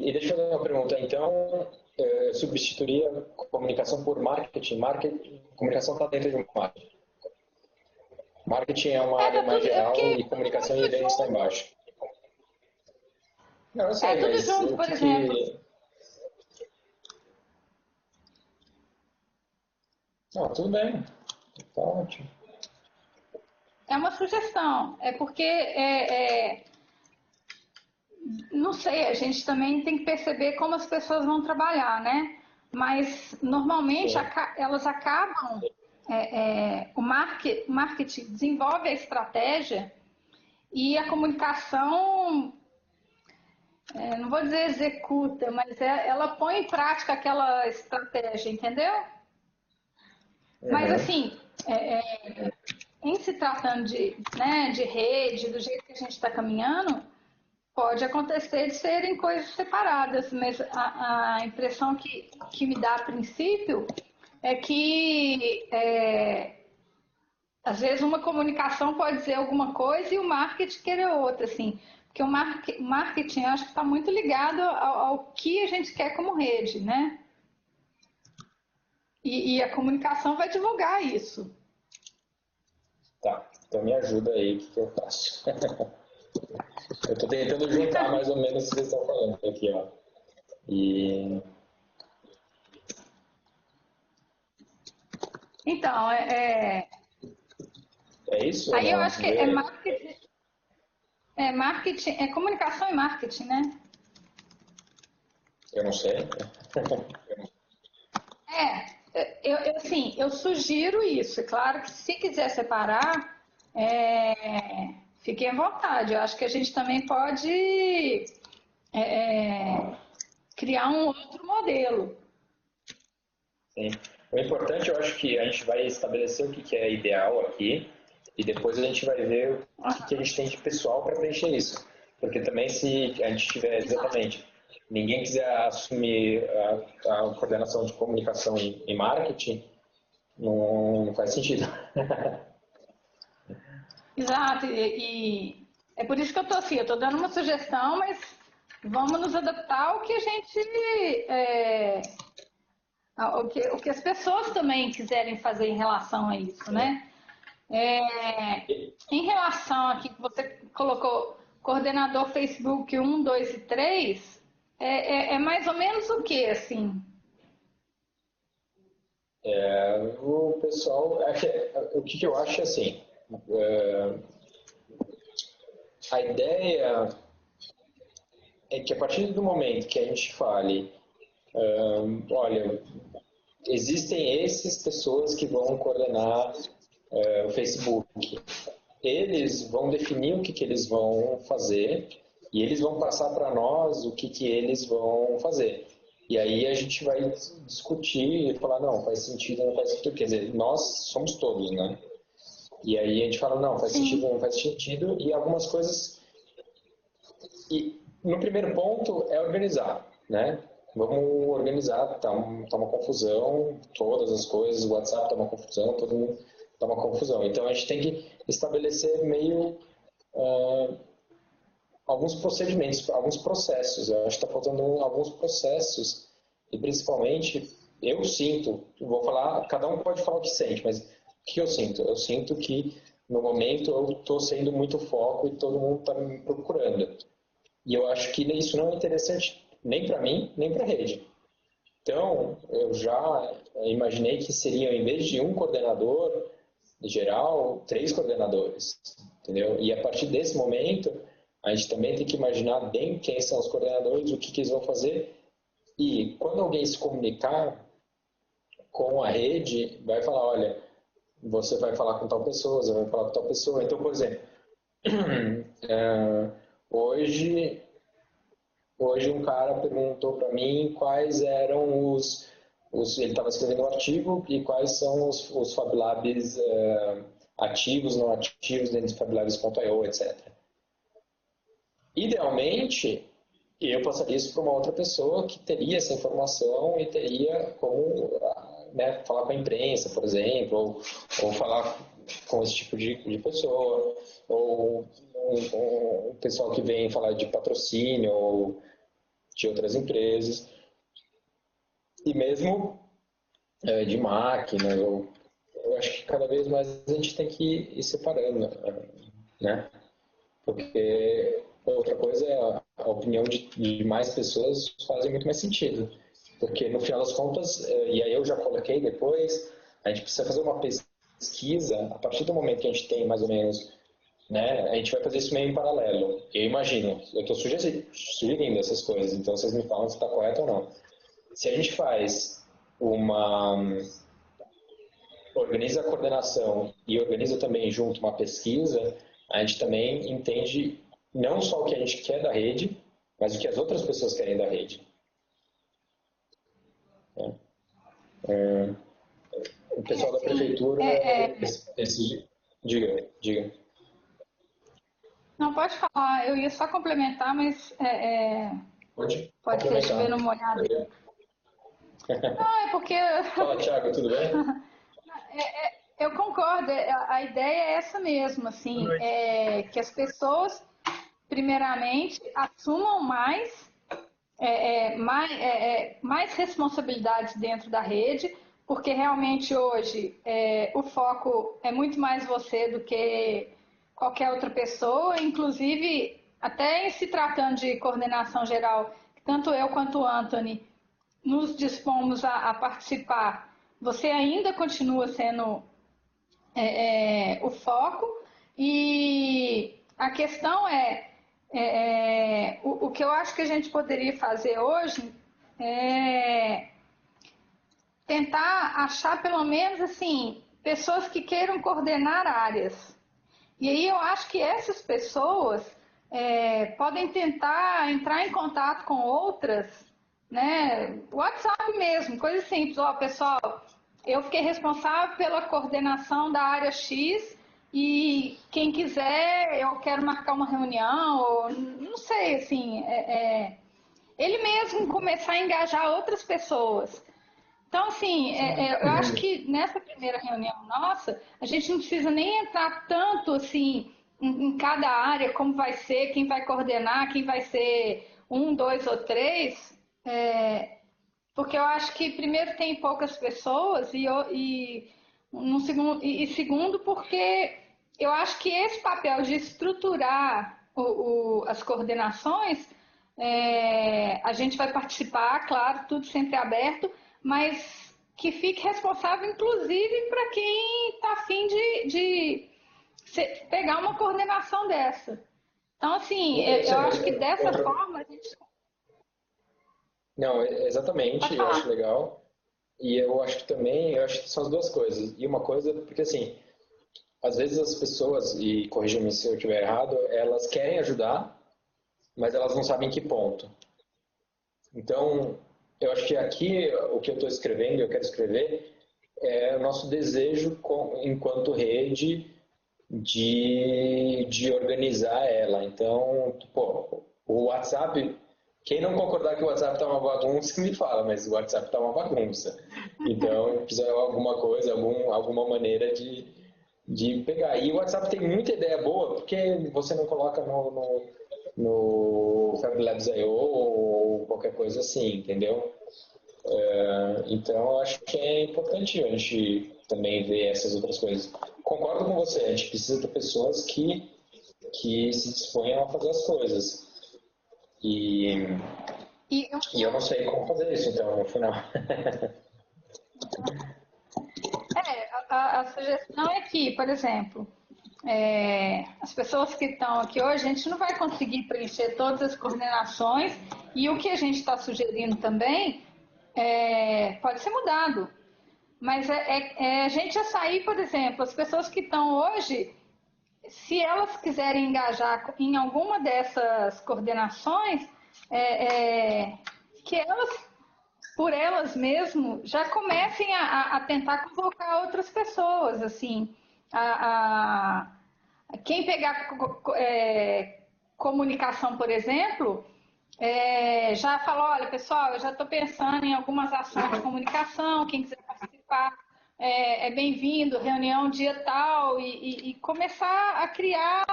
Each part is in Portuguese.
E deixa eu fazer uma pergunta. Então, eu substituiria comunicação por marketing. Comunicação está dentro de marketing. Marketing é uma área Tá mais tudo, é geral porque e é tudo comunicação e muito eventos está junto. embaixo. Não, eu É sei, tudo mas junto, o por que exemplo. que... Não, tudo bem. Tá ótimo. É uma sugestão. É porque não sei, a gente também tem que perceber como as pessoas vão trabalhar, né? Mas normalmente Sim. elas acabam, o marketing desenvolve a estratégia e a comunicação, não vou dizer executa, mas ela põe em prática aquela estratégia, entendeu? Mas Uhum. assim, em se tratando né, de rede, do jeito que a gente está caminhando, pode acontecer de serem coisas separadas, mas a impressão que me dá a princípio é que às vezes uma comunicação pode dizer alguma coisa e o marketing querer outra, assim. Porque o marketing eu acho que está muito ligado ao que a gente quer como rede, né? E a comunicação vai divulgar isso. Tá. Então me ajuda aí, o que que eu faço? Eu estou tentando juntar mais ou menos o que vocês estão falando aqui, ó. E Então, é isso ou aí eu não? acho que Vê. marketing, é comunicação e marketing, né? Eu não sei. Assim, eu sugiro isso. É claro que se quiser separar, fiquem à vontade. Eu acho que a gente também pode criar um outro modelo. Sim. O importante, eu acho que a gente vai estabelecer o que que é ideal aqui e depois a gente vai ver o que que a gente tem de pessoal para preencher isso. Porque também se a gente tiver exatamente ninguém quiser assumir a coordenação de comunicação e marketing, não faz sentido. Exato, e é por isso que eu estou assim, eu estou dando uma sugestão, mas vamos nos adaptar ao que a gente, o que as pessoas também quiserem fazer em relação a isso, Sim. né? Em relação aqui que você colocou coordenador Facebook 1, 2 e 3, é mais ou menos o que, assim? O pessoal, o que que eu acho é assim, é, a ideia é que a partir do momento que a gente fale, olha, existem essas pessoas que vão coordenar o Facebook. Eles vão definir o que que eles vão fazer e eles vão passar para nós o que que eles vão fazer. E aí a gente vai discutir e falar, não, faz sentido, não faz sentido. Quer dizer, nós somos todos, né? E aí a gente fala, não, faz sentido, Sim, não faz sentido. E algumas coisas... E no primeiro ponto é organizar, né? Vamos organizar, tá uma confusão, todas as coisas, o WhatsApp tá uma confusão, todo mundo tá uma confusão. Então a gente tem que estabelecer meio alguns procedimentos, alguns processos. Eu acho que está faltando alguns processos e principalmente eu sinto, vou falar, cada um pode falar o que sente, mas o que eu sinto? Eu sinto que no momento eu estou sendo muito foco e todo mundo está me procurando. E eu acho que isso não é interessante nem para mim, nem para a rede. Então, eu já imaginei que seria, em vez de um coordenador geral, três coordenadores, entendeu? E a partir desse momento, a gente também tem que imaginar bem quem são os coordenadores, o que, que eles vão fazer. E quando alguém se comunicar com a rede, vai falar, olha, você vai falar com tal pessoa, você vai falar com tal pessoa. Então, por exemplo, hoje Hoje um cara perguntou para mim quais eram ele estava escrevendo um artigo e quais são os Fab Labs ativos, não ativos dentro de fablabs.io, etc. Idealmente, eu passaria isso para uma outra pessoa que teria essa informação e teria como né, falar com a imprensa, por exemplo, ou falar com esse tipo de pessoa, ou um pessoal que vem falar de patrocínio, de outras empresas, e mesmo de máquinas. Eu acho que cada vez mais a gente tem que ir separando, né? Porque outra coisa é a opinião de mais pessoas fazem muito mais sentido. Porque no final das contas, e aí eu já coloquei depois, a gente precisa fazer uma pesquisa, a partir do momento que a gente tem mais ou menos, né, a gente vai fazer isso meio em paralelo. Eu imagino, eu estou sugerindo essas coisas, então vocês me falam se está correto ou não. Se a gente faz organiza a coordenação e organiza também junto uma pesquisa, a gente também entende não só o que a gente quer da rede, mas o que as outras pessoas querem da rede. O pessoal da prefeitura... Diga. Não, pode falar. Eu ia só complementar, mas pode ser chovendo molhado. Não, é porque... Fala, Thiago, tudo bem? Eu concordo. A ideia é essa mesmo, assim, que as pessoas, primeiramente, assumam mais responsabilidades dentro da rede, porque realmente hoje o foco é muito mais você do que qualquer outra pessoa, inclusive até em se tratando de coordenação geral, tanto eu quanto o Anthony nos dispomos a participar, você ainda continua sendo o foco, e a questão o que eu acho que a gente poderia fazer hoje é tentar achar pelo menos assim pessoas que queiram coordenar áreas. E aí eu acho que essas pessoas podem tentar entrar em contato com outras, né? WhatsApp mesmo, coisa simples. Ó, pessoal, eu fiquei responsável pela coordenação da área X e quem quiser, eu quero marcar uma reunião, ou não sei, assim, ele mesmo começar a engajar outras pessoas. Então, assim, eu acho que nessa primeira reunião nossa, a gente não precisa nem entrar tanto, assim, em cada área, como vai ser, quem vai coordenar, quem vai ser 1, 2 ou 3, porque eu acho que, primeiro, tem poucas pessoas, segundo, porque eu acho que esse papel de estruturar as coordenações, a gente vai participar, claro, tudo sempre aberto, mas que fique responsável, inclusive, para quem está afim de pegar uma coordenação dessa. Então, assim, eu acho que dessa forma a gente... Não, exatamente, eu acho legal. E eu acho que são as duas coisas. E uma coisa, porque assim, às vezes as pessoas, e corrija-me se eu estiver errado, elas querem ajudar, mas elas não sabem em que ponto. Então, eu acho que aqui, o que eu estou escrevendo, eu quero escrever, é o nosso desejo, enquanto rede, de organizar ela. Então, pô, o WhatsApp, quem não concordar que o WhatsApp está uma bagunça, me fala, mas o WhatsApp está uma bagunça. Então, precisa de alguma coisa, alguma maneira de pegar. E o WhatsApp tem muita ideia boa, porque você não coloca no FabLabs.io ou qualquer coisa assim, entendeu? Então, eu acho que é importante a gente também ver essas outras coisas. Concordo com você, a gente precisa de pessoas que se disponham a fazer as coisas. E eu não sei como fazer isso, então, no final. A sugestão é que, por exemplo, as pessoas que estão aqui hoje, a gente não vai conseguir preencher todas as coordenações, e o que a gente está sugerindo também pode ser mudado. Mas a gente já sair, por exemplo, as pessoas que estão hoje, se elas quiserem engajar em alguma dessas coordenações, que elas, por elas mesmo, já comecem a tentar convocar outras pessoas, assim, quem pegar comunicação, por exemplo, já falou, olha, pessoal, eu já estou pensando em algumas ações de comunicação, quem quiser participar é bem-vindo, reunião dia tal, e começar a criar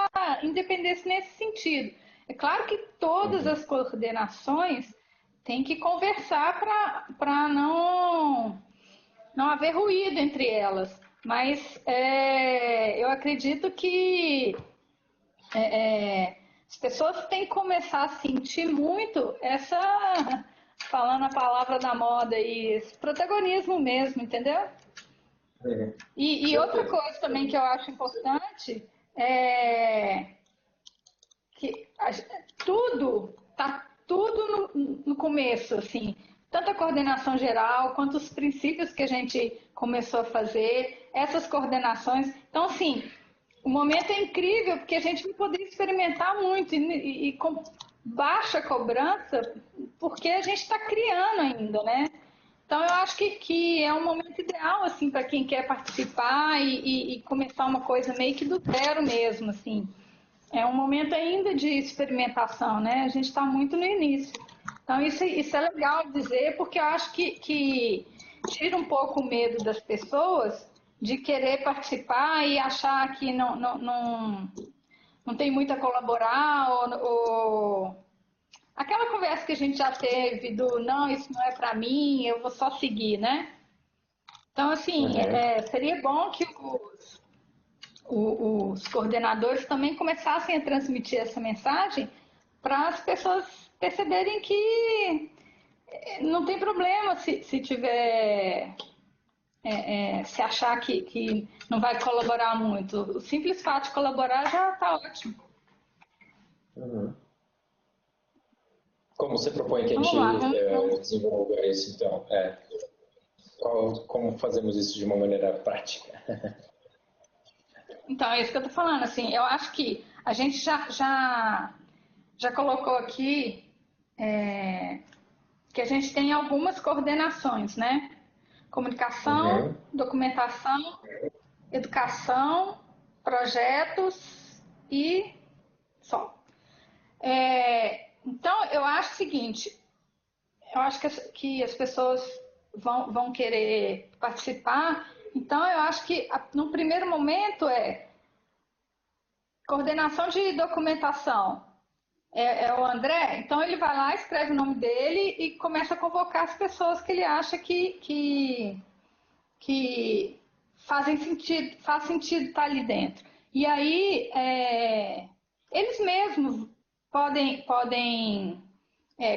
independência nesse sentido. É claro que todas as coordenações tem que conversar para não haver ruído entre elas. Mas eu acredito que as pessoas têm que começar a sentir muito falando a palavra da moda aí, esse protagonismo mesmo, entendeu? E outra coisa também que eu acho importante é que tudo no começo, assim, tanto a coordenação geral quanto os princípios que a gente começou a fazer, essas coordenações. Então, assim, o momento é incrível porque a gente vai poder experimentar muito e com baixa cobrança, porque a gente está criando ainda, né? Então, eu acho que é um momento ideal, assim, para quem quer participar e começar uma coisa meio que do zero mesmo, assim. É um momento ainda de experimentação, né? A gente está muito no início. Então, isso é legal dizer, porque eu acho que tira um pouco o medo das pessoas de querer participar e achar que não tem muito a colaborar, ou aquela conversa que a gente já teve do não, isso não é para mim, eu vou só seguir, né? Então, assim, seria bom que os coordenadores também começassem a transmitir essa mensagem para as pessoas perceberem que não tem problema se tiver, se achar que não vai colaborar muito. O simples fato de colaborar já está ótimo. Uhum. Como você propõe que a Vamos lá, gente desenvolva isso, então? Como fazemos isso de uma maneira prática? Então, é isso que eu estou falando. Assim, eu acho que a gente já colocou aqui que a gente tem algumas coordenações, né? Comunicação, Uhum. documentação, educação, projetos e só. Então, eu acho o seguinte, eu acho que as pessoas vão querer participar, então eu acho que no primeiro momento coordenação de documentação. O André, então ele vai lá, escreve o nome dele e começa a convocar as pessoas que ele acha que faz sentido estar ali dentro. E aí, eles mesmos podem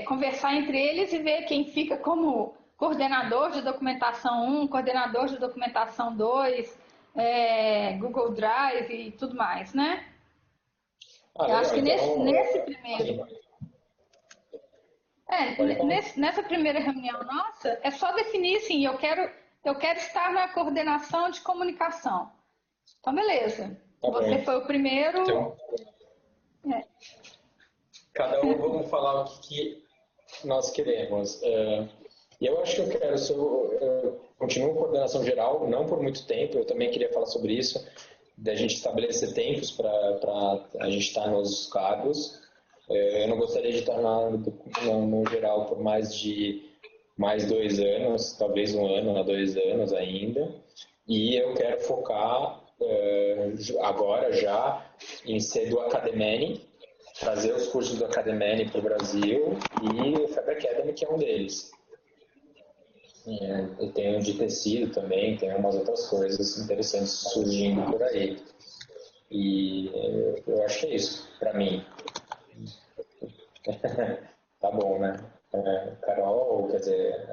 conversar entre eles e ver quem fica como coordenador de documentação 1, coordenador de documentação 2, Google Drive e tudo mais, né? Eu Legal. acho que Então, nesse primeiro. sim. Pode falar. Nessa primeira reunião nossa, é só definir assim, eu quero estar na coordenação de comunicação. Então, beleza. Tá Você bom. foi o primeiro. Então, cada um vamos falar o que nós queremos. E eu acho que eu quero, eu continuo com coordenação geral, não por muito tempo, eu também queria falar sobre isso, da gente estabelecer tempos para a gente estar nos cargos. Eu não gostaria de estar no geral por mais 2 anos, talvez 1 ano a 2 anos ainda. E eu quero focar agora já em ser do Academene, trazer os cursos do Academene para o Brasil e o Fab Academy, que é um deles. E tem o de tecido também, tem umas outras coisas interessantes surgindo por aí. E eu acho que é isso, para mim. Tá bom, né? Carol, quer dizer...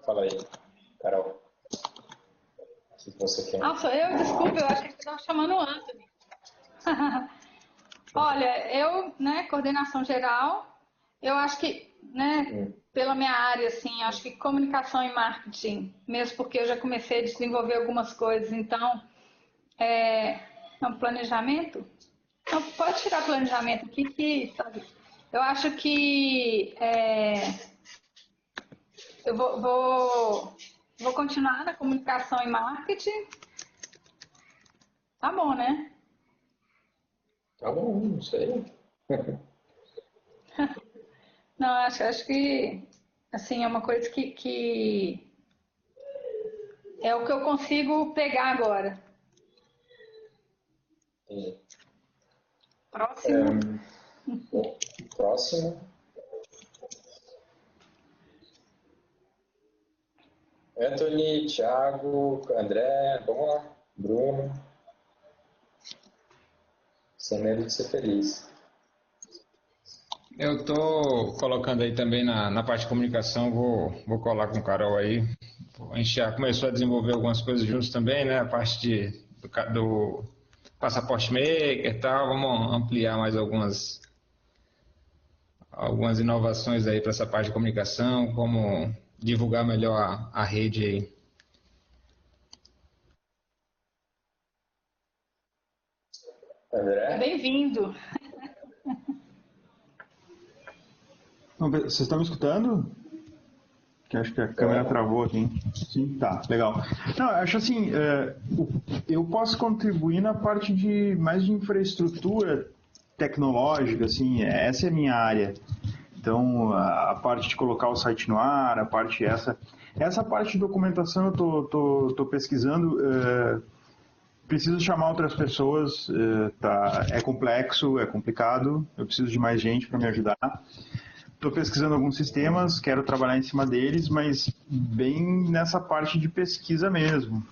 Fala aí, Carol. Se você quer. Ah, sou eu? Desculpa, eu achei que você estava chamando o Anthony. Olha, né, coordenação geral, eu acho que, né, pela minha área, assim, acho que comunicação e marketing, mesmo porque eu já comecei a desenvolver algumas coisas, então, um planejamento? Não, pode tirar planejamento aqui, sabe? Eu acho que eu vou continuar na comunicação e marketing. Tá bom, né? Tá bom, não sei. Não, acho que assim, é uma coisa que é o que eu consigo pegar agora. Próximo. Próximo. Anthony, Thiago, André, vamos lá. Bruno. Sem medo de ser feliz. Eu estou colocando aí também na parte de comunicação, vou colar com o Carol aí. A gente já começou a desenvolver algumas coisas juntos também, né? A parte do passaporte maker e tal. Vamos ampliar mais algumas inovações aí para essa parte de comunicação, como divulgar melhor a rede aí. André? Bem-vindo. Vocês estão me escutando? Que acho que a câmera travou aqui. Sim, tá, legal. Não, acho assim, eu posso contribuir na parte mais de infraestrutura tecnológica, assim, essa é a minha área. Então, a parte de colocar o site no ar, a parte essa parte de documentação eu tô pesquisando, preciso chamar outras pessoas, tá? É complexo, é complicado, eu preciso de mais gente para me ajudar. Estou pesquisando alguns sistemas, quero trabalhar em cima deles, mas bem nessa parte de pesquisa mesmo.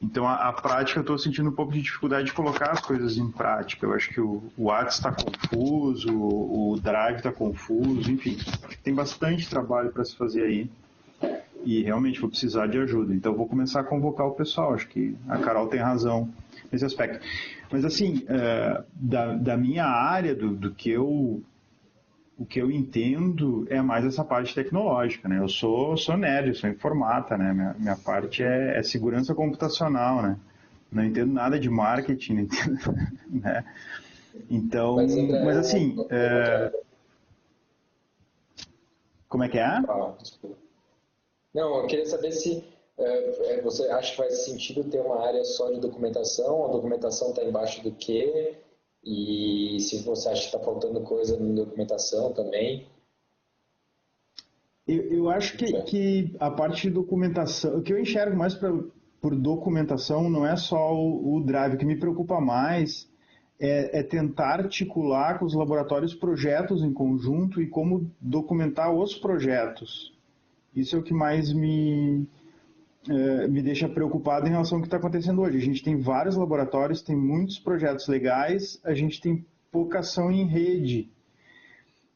Então, a prática, eu estou sentindo um pouco de dificuldade de colocar as coisas em prática. Eu acho que o WhatsApp está confuso, o Drive está confuso, enfim. Tem bastante trabalho para se fazer aí e realmente vou precisar de ajuda. Então, vou começar a convocar o pessoal. Acho que a Carol tem razão nesse aspecto. Mas, assim, da minha área, do que o que eu entendo é mais essa parte tecnológica, né? Eu sou nerd, eu sou informata, né? Minha parte é segurança computacional, né? Não entendo nada de marketing, não entendo, né? Então, mas assim, como é que é? Não, eu queria saber se você acha que faz sentido ter uma área só de documentação, a documentação está embaixo do quê? E se você acha que está faltando coisa na documentação também? Eu acho que a parte de documentação, o que eu enxergo mais por documentação não é só o Drive, o que me preocupa mais é tentar articular com os laboratórios projetos em conjunto e como documentar os projetos. Isso é o que mais me deixa preocupado em relação ao que está acontecendo hoje. A gente tem vários laboratórios, tem muitos projetos legais, a gente tem pouca ação em rede.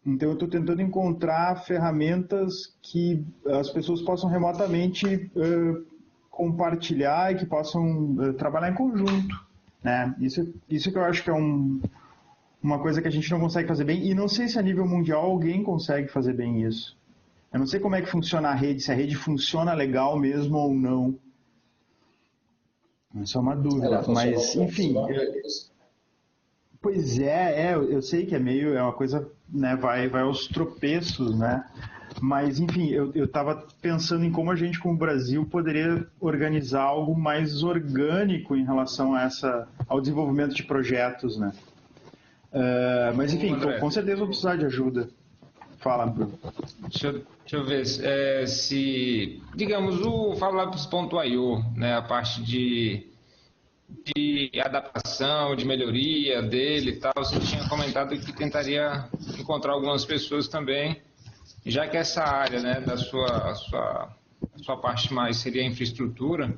Então, eu estou tentando encontrar ferramentas que as pessoas possam remotamente compartilhar e que possam trabalhar em conjunto, né? Isso que eu acho que é uma coisa que a gente não consegue fazer bem, e não sei se a nível mundial alguém consegue fazer bem isso. Eu não sei como é que funciona a rede, se a rede funciona legal mesmo ou não. Isso é uma dúvida, mas enfim. Pois eu sei que é uma coisa, né, vai aos tropeços, né? Mas enfim, eu estava pensando em como a gente, como Brasil, poderia organizar algo mais orgânico em relação ao desenvolvimento de projetos, né? Mas enfim, com certeza vou precisar de ajuda. Fala, Bruno. Deixa eu ver se digamos, o FabLabs.io, né, a parte de adaptação, de melhoria dele e tal, você tinha comentado que tentaria encontrar algumas pessoas também, já que essa área, né, da sua parte mais seria a infraestrutura.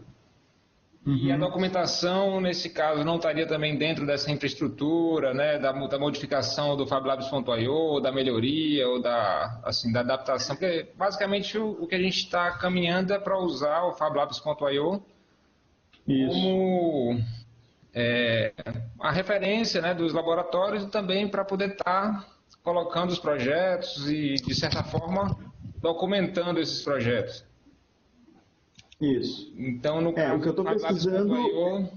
E a documentação, nesse caso, não estaria também dentro dessa infraestrutura, né, da modificação do FabLabs.io, da melhoria, ou da adaptação, porque basicamente o que a gente está caminhando é para usar o FabLabs.io como a referência, né, dos laboratórios e também para poder estar colocando os projetos e, de certa forma, documentando esses projetos. Isso. Então, no caso, o que eu estou pesquisando, o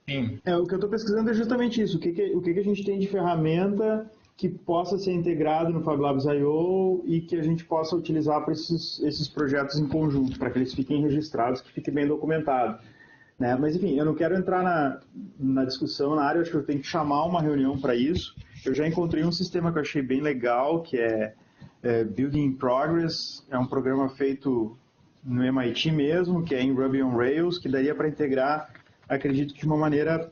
que eu estou pesquisando é justamente isso. O que a gente tem de ferramenta que possa ser integrado no FabLabs.io e que a gente possa utilizar para esses projetos em conjunto, para que eles fiquem registrados, que fique bem documentado. Né? Mas, enfim, eu não quero entrar na discussão na área, eu acho que eu tenho que chamar uma reunião para isso. Eu já encontrei um sistema que eu achei bem legal, que é Building in Progress, é um programa feito no MIT mesmo, que é em Ruby on Rails, que daria para integrar acredito que de uma maneira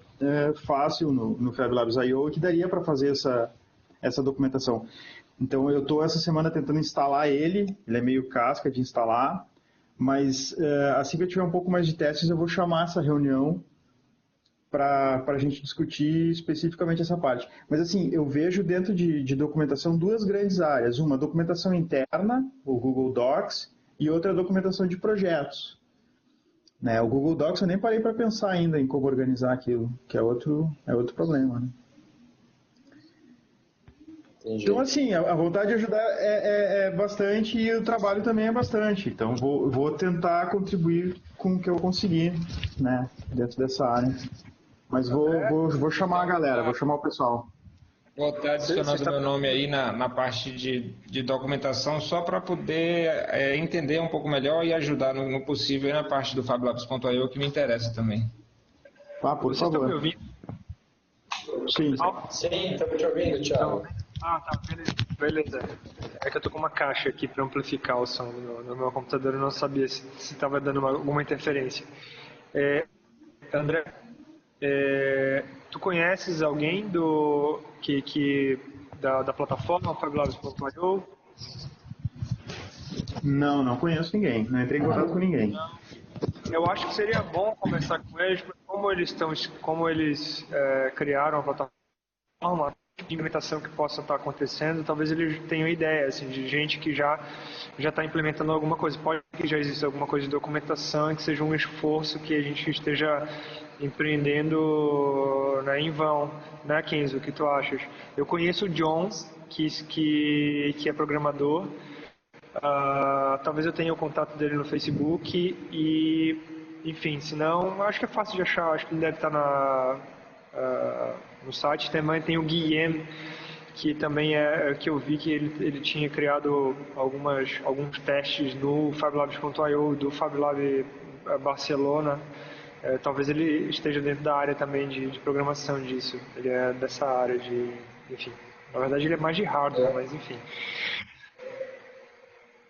fácil no FabLabs.io que daria para fazer essa documentação. Então eu estou essa semana tentando instalar ele é meio casca de instalar, mas assim que eu tiver um pouco mais de testes eu vou chamar essa reunião para a gente discutir especificamente essa parte. Mas assim, eu vejo dentro de documentação duas grandes áreas. Uma, documentação interna, o Google Docs, e outra, documentação de projetos. Né? O Google Docs eu nem parei para pensar ainda em como organizar aquilo, que é outro problema. Né? Então, assim, a vontade de ajudar é bastante e o trabalho também é bastante. Então, vou tentar contribuir com o que eu conseguir, né, dentro dessa área. Mas vou chamar a galera, vou chamar o pessoal. Vou estar adicionando meu nome aí na parte de documentação só para poder entender um pouco melhor e ajudar no possível na parte do FabLabs.io que me interessa também. Por Vocês favor. estão me ouvindo? Sim. Sim, estamos te ouvindo, Thiago. Tá, beleza. É que eu tô com uma caixa aqui para amplificar o som no meu computador, eu não sabia se estava dando alguma interferência. André, tu conheces alguém da plataforma FabLabs.io? Não conheço ninguém, não entrei em contato com ninguém. Eu acho que seria bom conversar com eles, porque como eles criaram a plataforma, de implementação que possa estar acontecendo, talvez eles tenham ideia assim, de gente que já está implementando alguma coisa. Pode que já exista alguma coisa de documentação, que seja um esforço que a gente esteja empreendendo, né, em vão, né, Kenzo? O que tu achas? Eu conheço o John, que é programador. Talvez eu tenha o contato dele no Facebook e, enfim, se não, acho que é fácil de achar. Acho que ele deve estar no site. Também tem o Guilherme, que também que eu vi que ele tinha criado alguns testes no FabLabs.io do FabLab Barcelona. Talvez ele esteja dentro da área também de programação disso. Ele é dessa área enfim, na verdade ele é mais de hardware, mas enfim.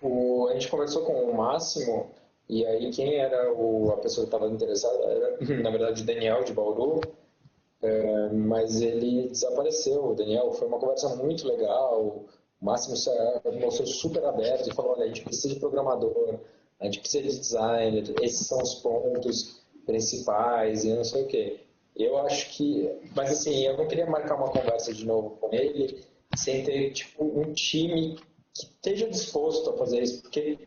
A gente conversou com o Máximo, e aí quem era a pessoa que estava interessada era, na verdade, o Daniel de Bauru, mas ele desapareceu. O Daniel, foi uma conversa muito legal, o Máximo mostrou super aberto e falou, olha, a gente precisa de programador, a gente precisa de designer, esses são os pontos principais e não sei o quê. Eu acho que... Mas assim, eu não queria marcar uma conversa de novo com ele sem ter tipo, um time que esteja disposto a fazer isso, porque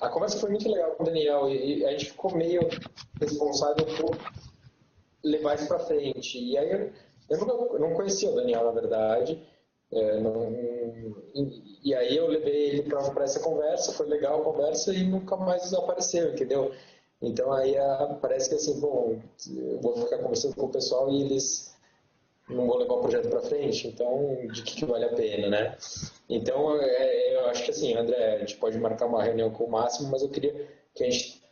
a conversa foi muito legal com o Daniel e a gente ficou meio responsável por levar isso para frente. E aí eu não conhecia o Daniel, na verdade, e aí eu levei ele para essa conversa, foi legal a conversa e nunca mais desapareceu, entendeu? Então aí parece que assim, bom, eu vou ficar conversando com o pessoal e eles não vão levar o projeto para frente, então de que vale a pena, né? Então eu acho que assim, André, a gente pode marcar uma reunião com o Máximo, mas eu queria que a gente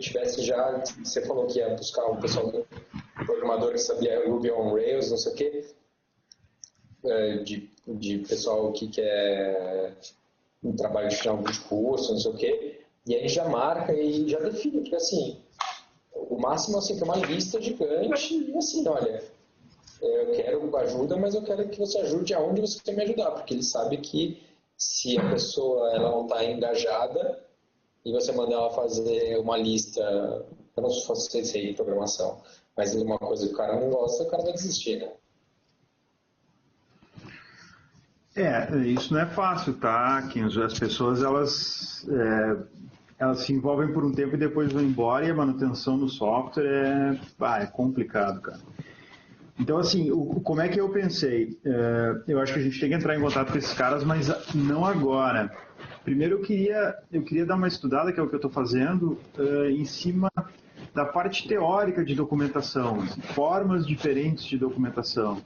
tivesse já, você falou que ia buscar um pessoal programador que sabia Ruby on Rails, não sei o quê, de pessoal que quer um trabalho de final de curso, não sei o quê, e aí já marca e já define, porque assim, o Máximo assim, tem uma lista gigante e assim, olha, eu quero ajuda, mas eu quero que você ajude aonde você quer me ajudar, porque ele sabe que se a pessoa ela não está engajada e você mandar ela fazer uma lista, eu não sei se é de programação, mas uma coisa que o cara não gosta, o cara vai desistir, né? Isso não é fácil, tá, Kinzo? As pessoas, elas se envolvem por um tempo e depois vão embora, e a manutenção do software é complicado, cara. Então, assim, como é que eu pensei? Eu acho que a gente tem que entrar em contato com esses caras, mas não agora. Primeiro, eu queria dar uma estudada, que é o que eu estou fazendo, em cima da parte teórica de documentação, formas diferentes de documentação,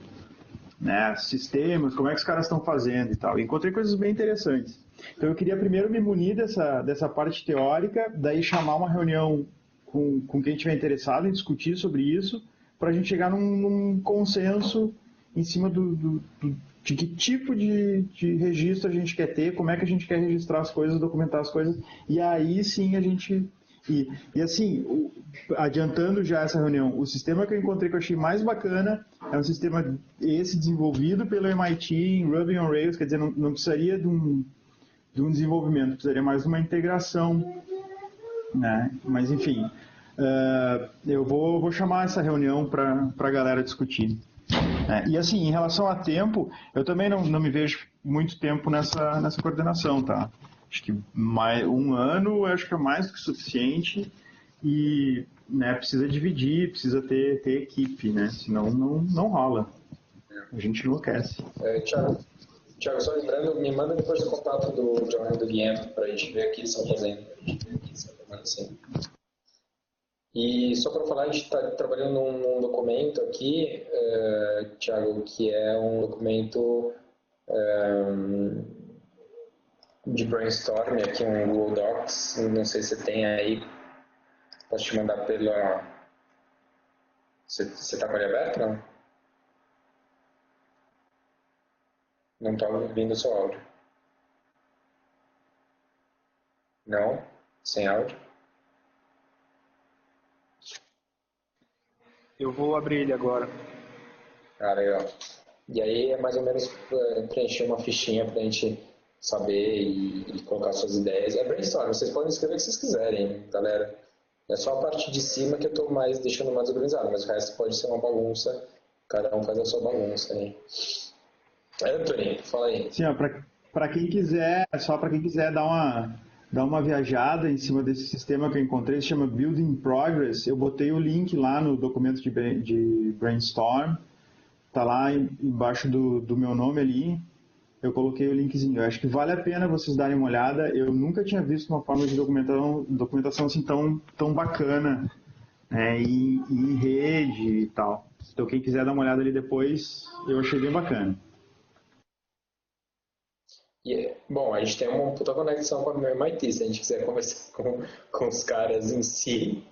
né, sistemas, como é que os caras estão fazendo e tal. Encontrei coisas bem interessantes. Então, eu queria primeiro me munir dessa parte teórica, daí chamar uma reunião com quem estiver interessado em discutir sobre isso, para a gente chegar num consenso em cima de que tipo de registro a gente quer ter, como é que a gente quer registrar as coisas, documentar as coisas, e aí sim a gente E assim, adiantando já essa reunião, o sistema que eu encontrei que eu achei mais bacana é um sistema esse desenvolvido pelo MIT em Ruby on Rails, quer dizer, não precisaria de um desenvolvimento, precisaria mais de uma integração, né? Mas enfim, eu vou chamar essa reunião para a galera discutir. E assim, em relação a tempo, eu também não me vejo muito tempo nessa coordenação, tá? Acho que um ano acho que é mais do que suficiente e, né, precisa dividir, precisa ter equipe, né? Senão não rola. A gente enlouquece. Thiago, só lembrando, me manda depois o contato do John e do Guilherme para a gente ver o que eles estão fazendo. Assim. E só para falar, a gente está trabalhando num documento aqui, Thiago, que é um documento de brainstorming, aqui um Google Docs, não sei se você tem aí, posso te mandar pela... Você está com ele aberto, não? Não está ouvindo o seu áudio. Não? Sem áudio? Eu vou abrir ele agora. Legal. E aí é mais ou menos preencher uma fichinha para a gente saber e colocar suas ideias. É brainstorm, vocês podem escrever o que vocês quiserem, galera. É só a parte de cima que eu estou deixando mais organizado, mas o resto pode ser uma bagunça, cada um faz a sua bagunça aí. Anthony, fala aí. Sim, para quem quiser, só para quem quiser dar uma viajada em cima desse sistema que eu encontrei, se chama Building Progress. Eu botei o link lá no documento de brainstorm, tá lá embaixo do meu nome ali, eu coloquei o linkzinho. Eu acho que vale a pena vocês darem uma olhada. Eu nunca tinha visto uma forma de documentação assim tão bacana, né, em rede e tal. Então quem quiser dar uma olhada ali depois, eu achei bem bacana. Bom, a gente tem uma puta conexão com a MIT, se a gente quiser conversar com os caras em si,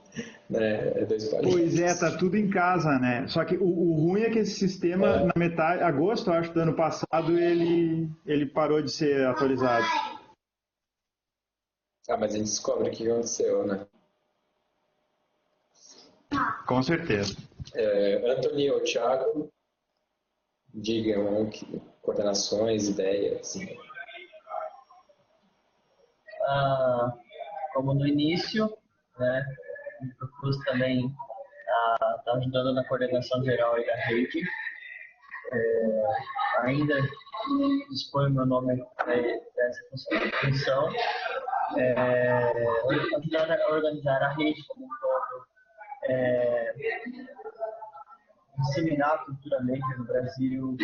né, dois países. Pois é, tá tudo em casa, né? Só que o ruim é que esse sistema, na metade, agosto, eu acho, do ano passado, ele parou de ser atualizado. Mas a gente descobre o que aconteceu, né? Com certeza. Anthony ou Thiago, digam coordenações, ideias, assim. Como no início, né, me propus também estar ajudando na coordenação geral aí da rede. Ainda dispõe meu nome dessa função. Ajudar a organizar a rede como um todo, disseminar culturalmente no Brasil,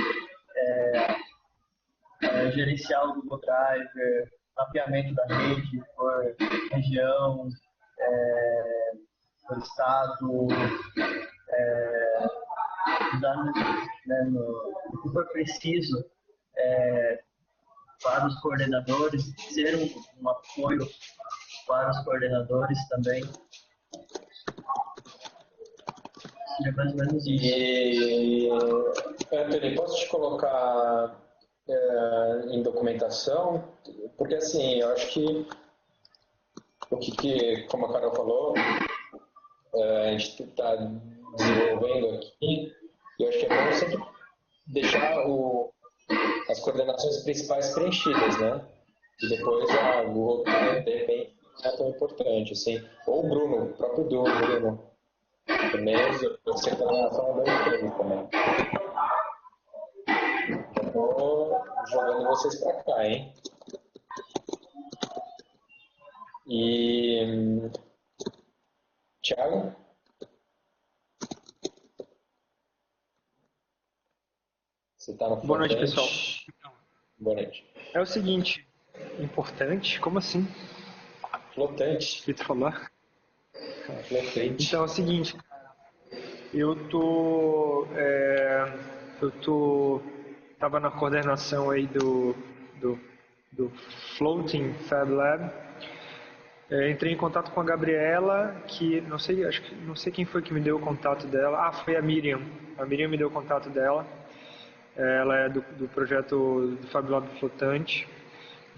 gerenciar o Google Drive, mapeamento da rede por região, por estado, ajudar no que for preciso para os coordenadores, ser um apoio para os coordenadores também. Seria mais ou menos isso. E, Anthony, posso te colocar em documentação? Porque, assim, eu acho que como a Carol falou, a gente está desenvolvendo aqui, e eu acho que é bom sempre deixar as coordenações principais preenchidas, né? E depois a Google, de repente, não é tão importante, assim. Ou o próprio Bruno. Também você está falando da empresa também. Eu vou jogando vocês para cá, hein? E... Thiago? Você está no Boa noite, pessoal. Boa noite. É o seguinte, importante? Como assim? Flotante. O que tu falou? Flotante. Então é o seguinte, tava na coordenação aí do Floating Fab Lab. Entrei em contato com a Gabriela, que não sei quem foi que me deu o contato dela. Foi a Miriam. A Miriam me deu o contato dela. Ela é do projeto do Fab Lab Flotante.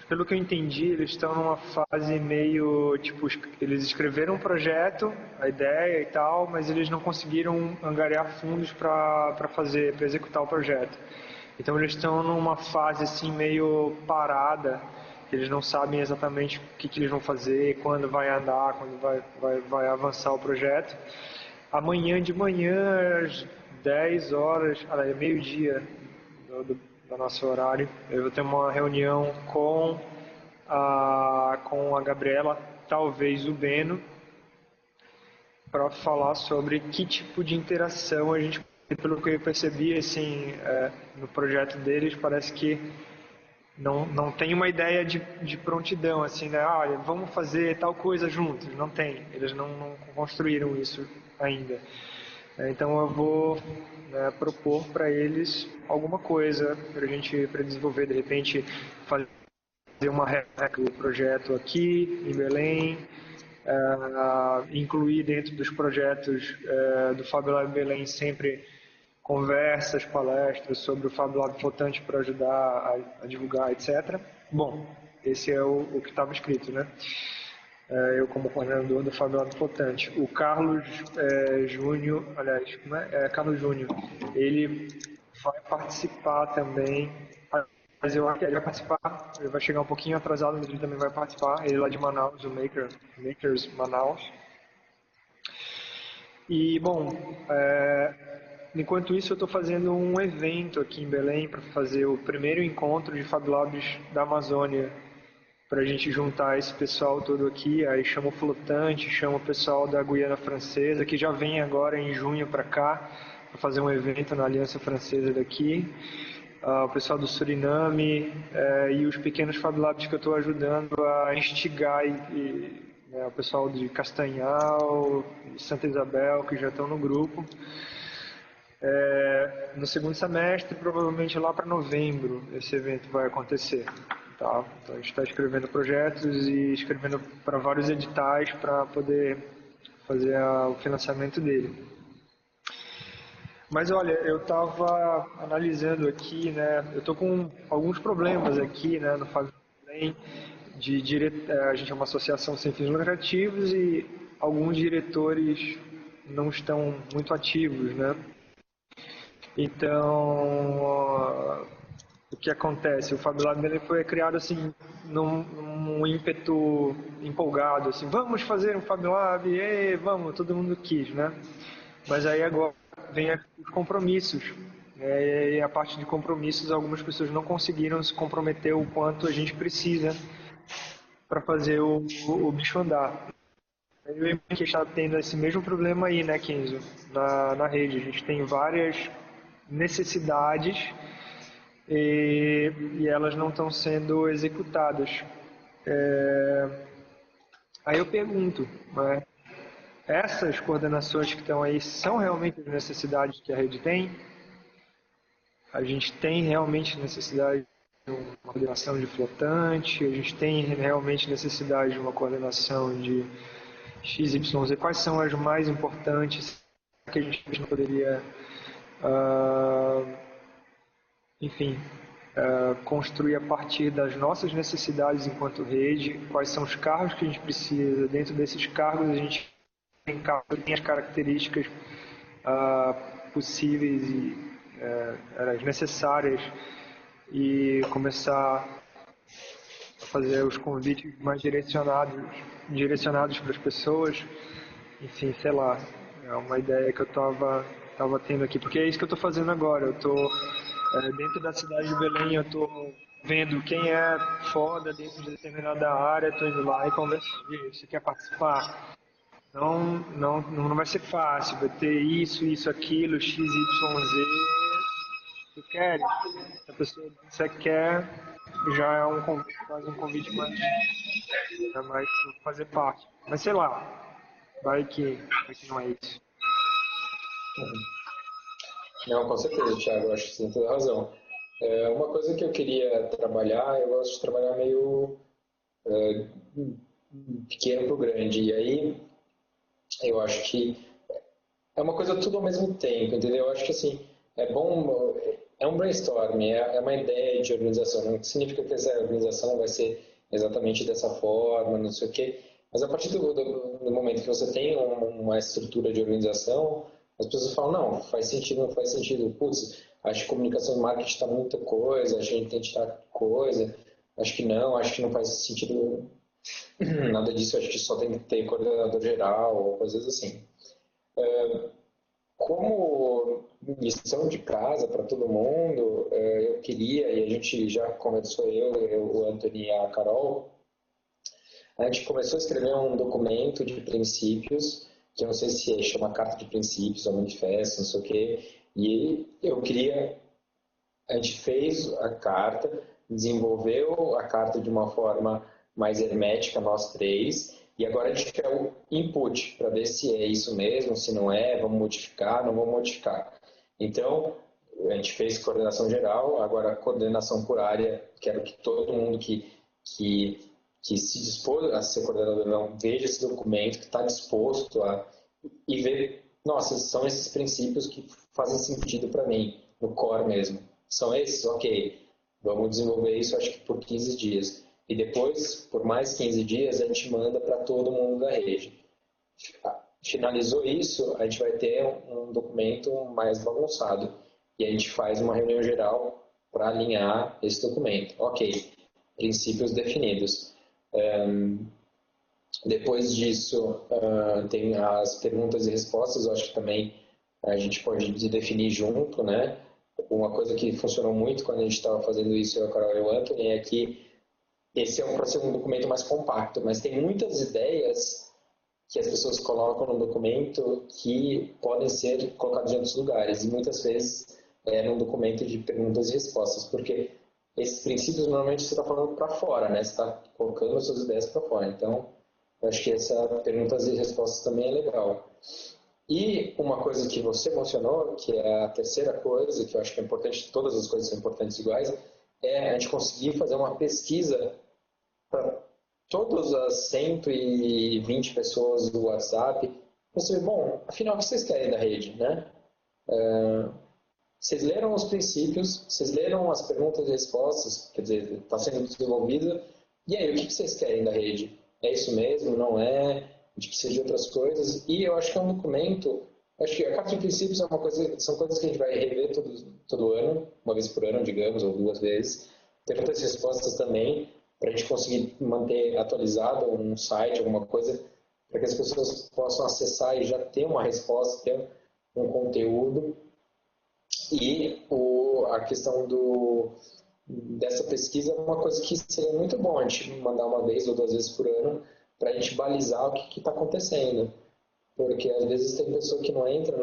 pelo que eu entendi, eles estão numa fase meio, tipo, eles escreveram um projeto, a ideia e tal, mas eles não conseguiram angariar fundos para executar o projeto. Então eles estão numa fase assim meio parada, eles não sabem exatamente o que eles vão fazer, quando vai andar, quando vai avançar o projeto. Amanhã de manhã, às 10 horas, meio-dia do nosso horário, eu vou ter uma reunião com a Gabriela, talvez o Beno, para falar sobre que tipo de interação a gente, pelo que eu percebi, assim, no projeto deles, parece que não tem uma ideia de prontidão, assim, né? Olha, vamos fazer tal coisa juntos. Não tem, eles não construíram isso ainda. Então eu vou propor para eles alguma coisa para a gente desenvolver, de repente fazer uma réplica do projeto aqui em Belém, incluir dentro dos projetos do FabLab Belém sempre conversas, palestras sobre o FabLab Flotante para ajudar a divulgar, etc. Bom, esse é o que estava escrito, né? Eu como coordenador do FabLab Flotante. O Carlos Júnior, aliás, Carlos Júnior, ele vai participar também, mas eu acho que ele vai participar, ele vai chegar um pouquinho atrasado, mas ele também vai participar, ele lá de Manaus, o Makers Manaus. E, bom, enquanto isso eu estou fazendo um evento aqui em Belém para fazer o primeiro encontro de FabLabs da Amazônia, para a gente juntar esse pessoal todo aqui. Aí chama o Flotante, chama o pessoal da Guiana Francesa, que já vem agora em junho para cá, para fazer um evento na Aliança Francesa daqui. O pessoal do Suriname e os pequenos FabLabs que eu estou ajudando a instigar, o pessoal de Castanhal, Santa Isabel, que já estão no grupo. No segundo semestre, provavelmente lá para novembro, esse evento vai acontecer. Tá? Então a gente está escrevendo projetos e escrevendo para vários editais para poder fazer o financiamento dele. Mas olha, eu estava analisando aqui, né? Eu estou com alguns problemas aqui, né, no FabLab Belém. A gente é uma associação sem fins lucrativos e alguns diretores não estão muito ativos, né? Então, o que acontece? O FabLab ele foi criado assim num ímpeto empolgado, assim, vamos fazer um FabLab, vamos, todo mundo quis, né? Mas aí agora vem os compromissos. E a parte de compromissos, algumas pessoas não conseguiram se comprometer o quanto a gente precisa para fazer o bicho andar. Eu imagino que a gente está tendo esse mesmo problema aí, né, Kenzo? Na rede. A gente tem várias necessidades e elas não estão sendo executadas. Aí eu pergunto, né, essas coordenações que estão aí são realmente as necessidades que a rede tem? A gente tem realmente necessidade de uma coordenação de flotante? A gente tem realmente necessidade de uma coordenação de XYZ? Quais são as mais importantes que a gente não poderia, construir a partir das nossas necessidades enquanto rede? Quais são os cargos que a gente precisa? Dentro desses cargos a gente tem as características possíveis e necessárias e começar a fazer os convites mais direcionados para as pessoas. Enfim, sei lá, é uma ideia que eu estava tendo aqui, porque é isso que eu estou fazendo agora. Eu estou dentro da cidade de Belém, eu estou vendo quem é foda dentro de determinada área, estou indo lá e conversando. Você quer participar? Não vai ser fácil, vai ter isso, aquilo, X, Y, Z. Tu quer? Se a pessoa você quer, já é faz um convite mais fazer parte. Mas sei lá, vai que não é isso. Não, com certeza, Thiago, acho que você tem toda a razão. Uma coisa que eu queria trabalhar, eu gosto de trabalhar meio pequeno para o grande, e aí eu acho que é uma coisa tudo ao mesmo tempo, entendeu? Eu acho que assim, é bom, é um brainstorm, é uma ideia de organização. Não significa que essa organização vai ser exatamente dessa forma, não sei o quê. Mas a partir do momento que você tem uma estrutura de organização, as pessoas falam, não, faz sentido, não faz sentido. Putz, acho que comunicação e marketing está muita coisa, acho que a gente tem que estar coisa, acho que não faz sentido nada disso, acho que só tem que ter coordenador geral ou coisas assim. Como lição de casa para todo mundo, eu queria, e a gente já conversou, o Anthony e a Carol, a gente começou a escrever um documento de princípios, que eu não sei se chama carta de princípios ou manifesto, não sei o quê, e eu queria, a gente fez a carta, desenvolveu a carta de uma forma mais hermética, nós três, e agora a gente quer o input para ver se é isso mesmo, se não é, vamos modificar, não vamos modificar. Então, a gente fez coordenação geral, agora coordenação por área, quero que todo mundo que se dispôs a ser coordenador não veja esse documento, que está disposto a e ver, nossa, são esses princípios que fazem sentido para mim, no core mesmo. São esses? Ok, vamos desenvolver isso acho que por 15 dias. E depois, por mais 15 dias, a gente manda para todo mundo da rede. Finalizou isso, a gente vai ter um documento mais bagunçado. E a gente faz uma reunião geral para alinhar esse documento. Ok, princípios definidos. Depois disso, tem as perguntas e respostas, eu acho que também a gente pode definir junto, né? Uma coisa que funcionou muito quando a gente estava fazendo isso, eu, a Carol e o Anthony, é que esse é para ser um documento mais compacto, mas tem muitas ideias que as pessoas colocam no documento que podem ser colocadas em outros lugares, e muitas vezes num documento de perguntas e respostas, porque esses princípios normalmente você está falando para fora, né? Você está colocando as suas ideias para fora. Então, eu acho que essa perguntas e respostas também é legal. E uma coisa que você mencionou, que é a terceira coisa, que eu acho que é importante, todas as coisas são importantes iguais, é a gente conseguir fazer uma pesquisa para todas as 120 pessoas do WhatsApp, você, bom, afinal, o que vocês querem da rede, né? Vocês leram os princípios, vocês leram as perguntas e respostas, quer dizer, está sendo desenvolvida, e aí, o que vocês querem da rede? É isso mesmo? Não é? A gente precisa de outras coisas? E eu acho que é um documento, acho que a carta de princípios é uma coisa, são coisas que a gente vai rever todo ano, uma vez por ano, digamos, ou 2 vezes. Perguntas e respostas também, para a gente conseguir manter atualizado um site, alguma coisa, para que as pessoas possam acessar e já ter uma resposta, ter um conteúdo. E a questão dessa pesquisa é uma coisa que seria muito bom a gente mandar uma vez ou 2 vezes por ano para a gente balizar o que está acontecendo. Porque às vezes tem pessoa que não entra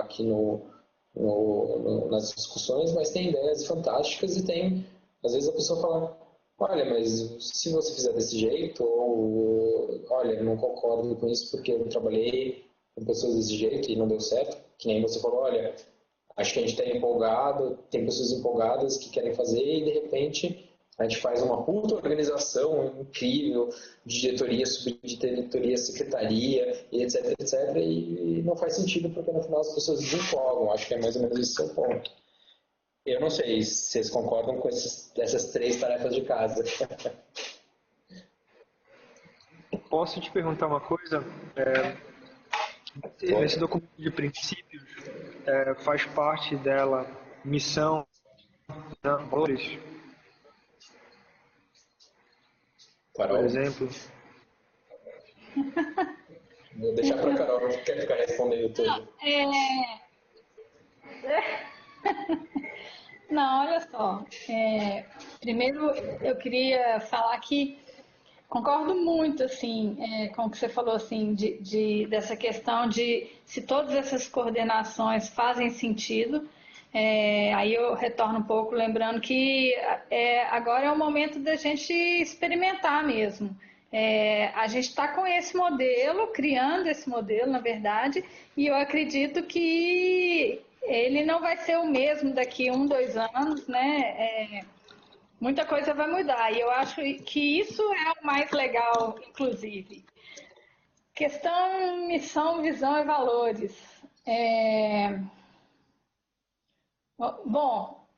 aqui nas discussões, mas tem ideias fantásticas e tem, às vezes a pessoa fala, olha, mas se você fizer desse jeito, ou olha, eu não concordo com isso porque eu trabalhei com pessoas desse jeito e não deu certo, que nem você falou, olha, acho que a gente está empolgado, tem pessoas empolgadas que querem fazer e de repente a gente faz uma puta organização incrível de diretoria, subdiretoria, secretaria, e etc, etc, e não faz sentido porque no final as pessoas desempolgam. Acho que é mais ou menos esse o ponto. Eu não sei se vocês concordam com essas 3 tarefas de casa. Posso te perguntar uma coisa? Nesse documento de princípios, faz parte dela missão, valores, Carol, por exemplo? Vou deixar para a Carol, não quer ficar respondendo tudo. Não, olha só. Primeiro, eu queria falar que concordo muito, assim, com o que você falou, assim, dessa questão de se todas essas coordenações fazem sentido. Aí eu retorno um pouco, lembrando que agora é o momento da gente experimentar mesmo. A gente está com esse modelo, criando esse modelo, na verdade, e eu acredito que ele não vai ser o mesmo daqui 1, 2 anos, né? Muita coisa vai mudar e eu acho que isso é o mais legal, inclusive. Questão, missão, visão e valores. Bom,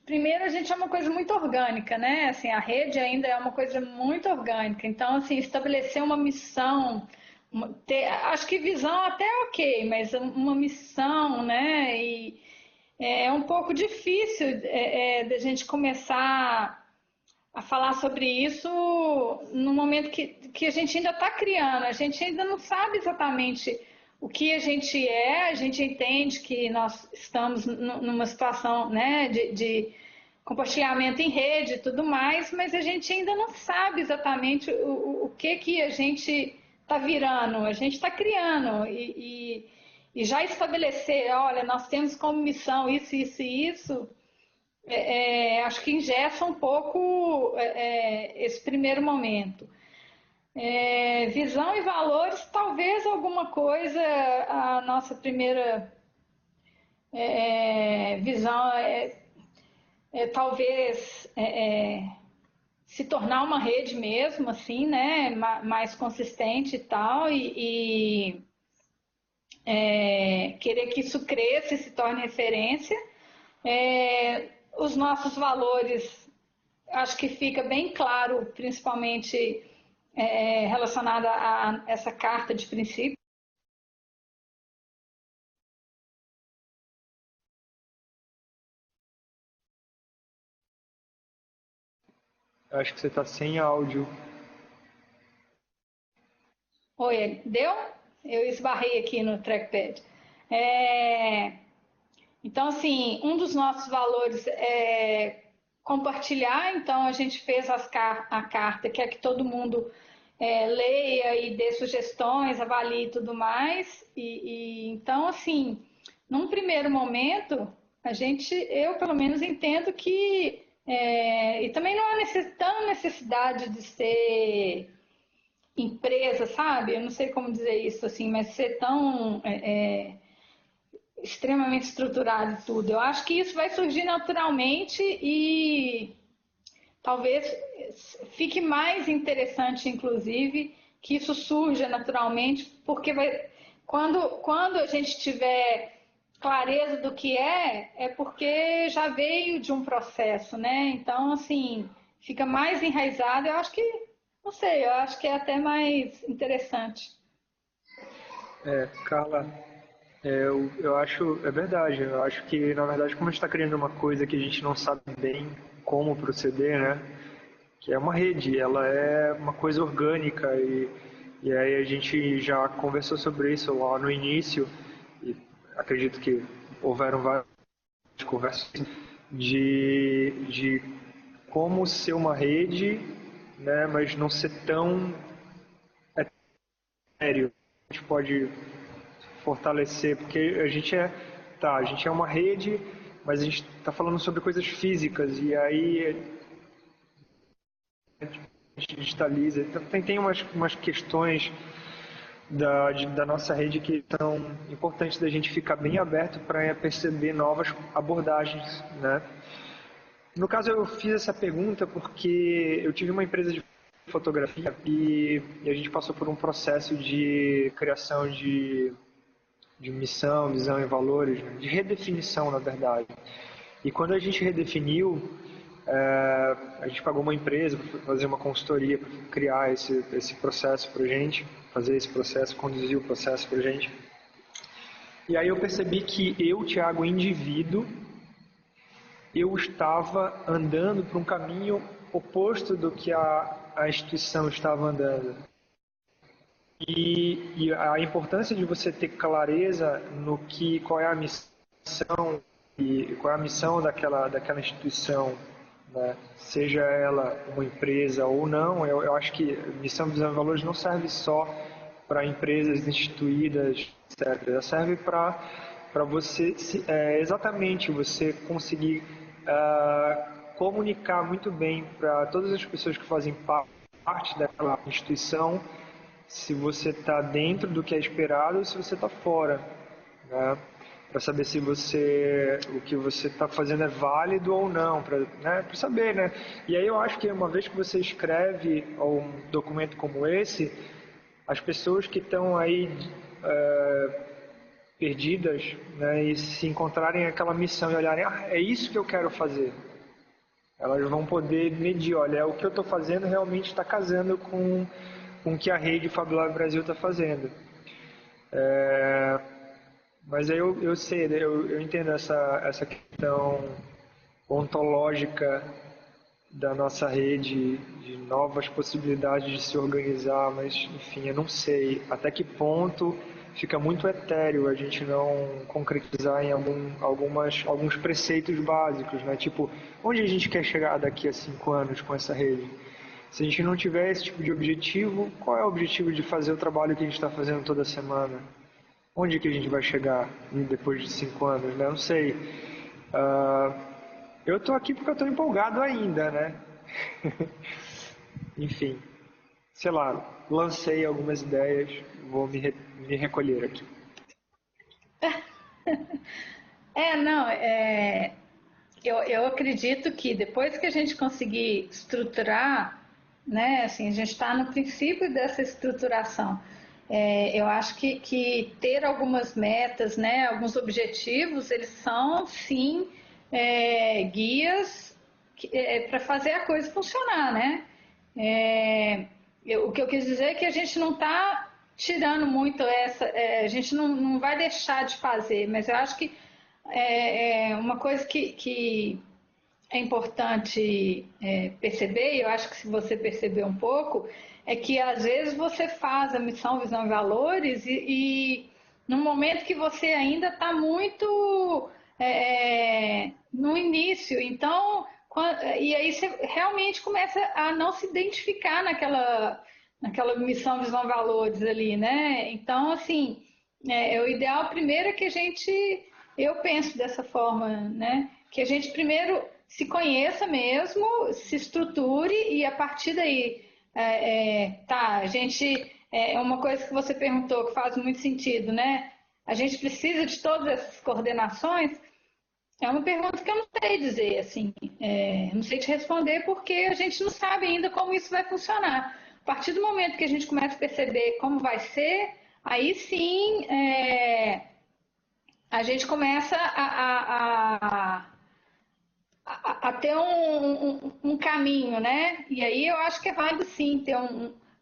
primeiro a gente é uma coisa muito orgânica, né? Assim, a rede ainda é uma coisa muito orgânica. Então, assim, estabelecer uma missão, acho que visão até é ok, mas uma missão, né? E é um pouco difícil da gente começar a falar sobre isso no momento que a gente ainda está criando, a gente ainda não sabe exatamente o que a gente entende que nós estamos numa situação, né, de compartilhamento em rede e tudo mais, mas a gente ainda não sabe exatamente o que a gente está virando, a gente está criando e já estabelecer, olha, nós temos como missão isso, isso e isso, acho que engessa um pouco esse primeiro momento. Visão e valores, talvez alguma coisa, a nossa primeira visão talvez se tornar uma rede mesmo, assim, né, mais consistente e tal, e querer que isso cresça e se torne referência. Os nossos valores, acho que fica bem claro, principalmente relacionado a essa carta de princípios. Acho que você está sem áudio. Oi, deu? Eu esbarrei aqui no trackpad. Então, assim, um dos nossos valores é compartilhar. Então, a gente fez a carta, quer que todo mundo leia e dê sugestões, avalie e tudo mais. Então, assim, num primeiro momento, eu pelo menos entendo que e também não há tão necessidade de ser empresa, sabe? Eu não sei como dizer isso assim, mas ser tão extremamente estruturado e tudo. Eu acho que isso vai surgir naturalmente e talvez fique mais interessante, inclusive, que isso surja naturalmente, porque quando a gente tiver clareza do que é porque já veio de um processo, né? Então, assim, fica mais enraizado. Eu acho que, não sei, eu acho que é até mais interessante. Carla, eu acho, é verdade, eu acho que, na verdade, como a gente está criando uma coisa que a gente não sabe bem como proceder, né? Que é uma rede, ela é uma coisa orgânica e aí a gente já conversou sobre isso lá no início e acredito que houveram várias conversas de como ser uma rede, né, mas não ser tão sério. A gente pode fortalecer, porque a gente é uma rede, mas a gente está falando sobre coisas físicas e aí a gente digitaliza. Então, tem umas questões da nossa rede que são importantes da gente ficar bem aberto para perceber novas abordagens, né? No caso, eu fiz essa pergunta porque eu tive uma empresa de fotografia e a gente passou por um processo de criação de missão, visão e valores, né? De redefinição, na verdade. E quando a gente redefiniu, a gente pagou uma empresa para fazer uma consultoria para criar esse processo para a gente, fazer esse processo, conduzir o processo para a gente. E aí eu percebi que eu, Thiago, indivíduo, eu estava andando por um caminho oposto do que a instituição estava andando. E a importância de você ter clareza no qual é a missão e qual é a missão daquela instituição, né? Seja ela uma empresa ou não, eu acho que missão, visão e valores não serve só para empresas instituídas, etc. Ela serve para você, exatamente, você conseguir comunicar muito bem para todas as pessoas que fazem parte daquela instituição se você está dentro do que é esperado ou se você está fora, né? Para saber se o que você está fazendo é válido ou não, para saber, né? E aí eu acho que uma vez que você escreve um documento como esse, as pessoas que estão aí perdidas, né, e se encontrarem aquela missão e olharem, é isso que eu quero fazer. Elas vão poder medir, olha, o que eu estou fazendo realmente está casando com o que a rede FabLab Brasil está fazendo. Mas eu sei, eu entendo essa questão ontológica da nossa rede, de novas possibilidades de se organizar, mas, enfim, eu não sei até que ponto fica muito etéreo a gente não concretizar em alguns preceitos básicos, né? Tipo, onde a gente quer chegar daqui a 5 anos com essa rede? Se a gente não tiver esse tipo de objetivo, qual é o objetivo de fazer o trabalho que a gente está fazendo toda semana? Onde que a gente vai chegar depois de 5 anos, né? Eu não sei. Eu estou aqui porque eu estou empolgado ainda, né? Enfim, sei lá, lancei algumas ideias, vou me recolher aqui. Eu acredito que depois que a gente conseguir estruturar, né, assim, a gente está no princípio dessa estruturação. Eu acho que ter algumas metas, né, alguns objetivos, eles são, sim, guias para fazer a coisa funcionar, né? O que eu quis dizer é que a gente não está tirando muito a gente não vai deixar de fazer, mas eu acho que uma coisa que é importante perceber, e eu acho que se você perceber um pouco, é que às vezes você faz a missão, visão e valores e no momento que você ainda está muito no início, então, e aí você realmente começa a não se identificar naquela missão, visão, valores ali, né? Então, assim, o ideal primeiro é que eu penso dessa forma, né? Que a gente primeiro se conheça mesmo, se estruture e a partir daí, a gente, uma coisa que você perguntou que faz muito sentido, né? A gente precisa de todas essas coordenações. É uma pergunta que eu não sei dizer, assim, não sei te responder porque a gente não sabe ainda como isso vai funcionar. A partir do momento que a gente começa a perceber como vai ser, aí sim a gente começa a ter um caminho, né? E aí eu acho que é válido sim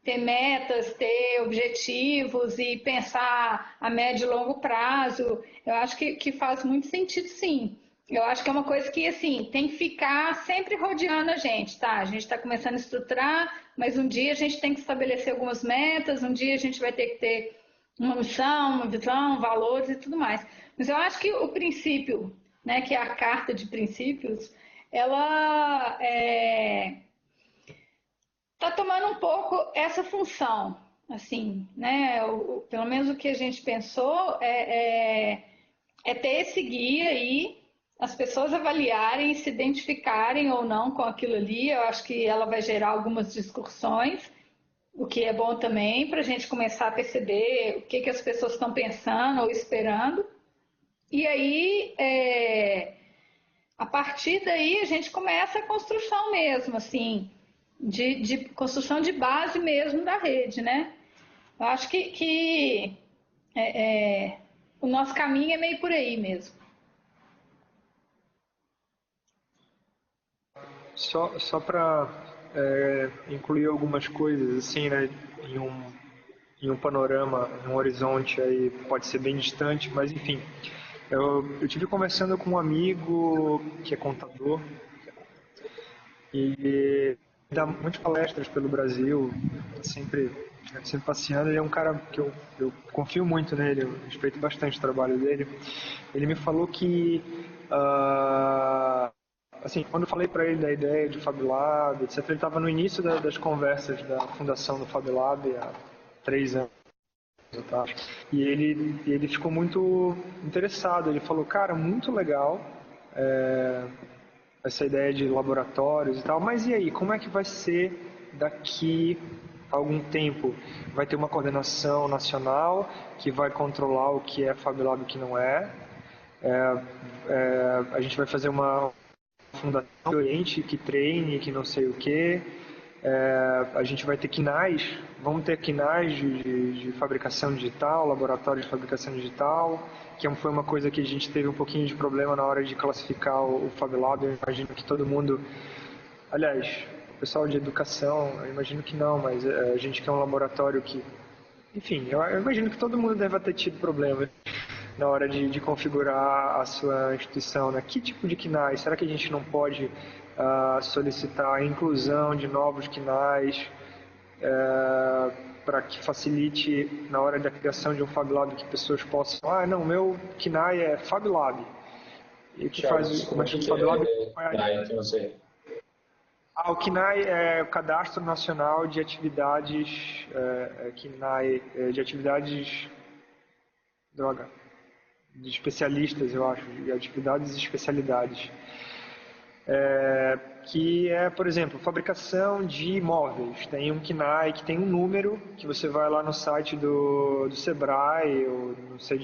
ter metas, ter objetivos e pensar a médio e longo prazo. Eu acho que faz muito sentido sim. Eu acho que é uma coisa que, assim, tem que ficar sempre rodeando a gente, tá? A gente está começando a estruturar, mas um dia a gente tem que estabelecer algumas metas, um dia a gente vai ter que ter uma missão, uma visão, valores e tudo mais. Mas eu acho que o princípio, né, que é a carta de princípios, ela está tomando um pouco essa função, assim, né? Pelo menos o que a gente pensou é ter esse guia aí, as pessoas avaliarem, se identificarem ou não com aquilo ali. Eu acho que ela vai gerar algumas discussões, o que é bom também para a gente começar a perceber o que as pessoas estão pensando ou esperando. E aí, a partir daí, a gente começa a construção mesmo, assim, de construção de base mesmo da rede, né? Eu acho que o nosso caminho é meio por aí mesmo. Só para incluir algumas coisas, assim, né, em um panorama, um horizonte aí, pode ser bem distante, mas enfim. Eu tive conversando com um amigo que é contador e dá muitas palestras pelo Brasil, sempre passeando. Ele é um cara que eu confio muito nele, eu respeito bastante o trabalho dele. Ele me falou que assim, quando eu falei para ele da ideia de FabLab, etc., ele estava no início das conversas da fundação do FabLab há 3 anos. E ele ficou muito interessado. Ele falou, cara, muito legal essa ideia de laboratórios e tal, mas e aí, como é que vai ser daqui a algum tempo? Vai ter uma coordenação nacional que vai controlar o que é FabLab e o que não é. A gente vai fazer uma fundação do Oriente que treine, que não sei o quê. A gente vai ter KNAIs, vamos ter KNAIs de fabricação digital, laboratório de fabricação digital, que foi uma coisa que a gente teve um pouquinho de problema na hora de classificar o FabLab. Eu imagino que todo mundo, aliás, o pessoal de educação, eu imagino que não, mas a gente quer um laboratório que, enfim, eu imagino que todo mundo deve ter tido problema na hora de configurar a sua instituição, né? Que tipo de KNAI? Será que a gente não pode solicitar a inclusão de novos KNAIs para que facilite na hora da criação de um FabLab que pessoas possam... não, meu KNAI é FabLab. E o que faz o FabLab? Que não sei. O KNAI é o Cadastro Nacional de Atividades... KNAI de atividades... de especialistas, eu acho, de atividades e especialidades. Que é, por exemplo, fabricação de móveis. Tem um KNAI que tem um número, que você vai lá no site do Sebrae, ou não sei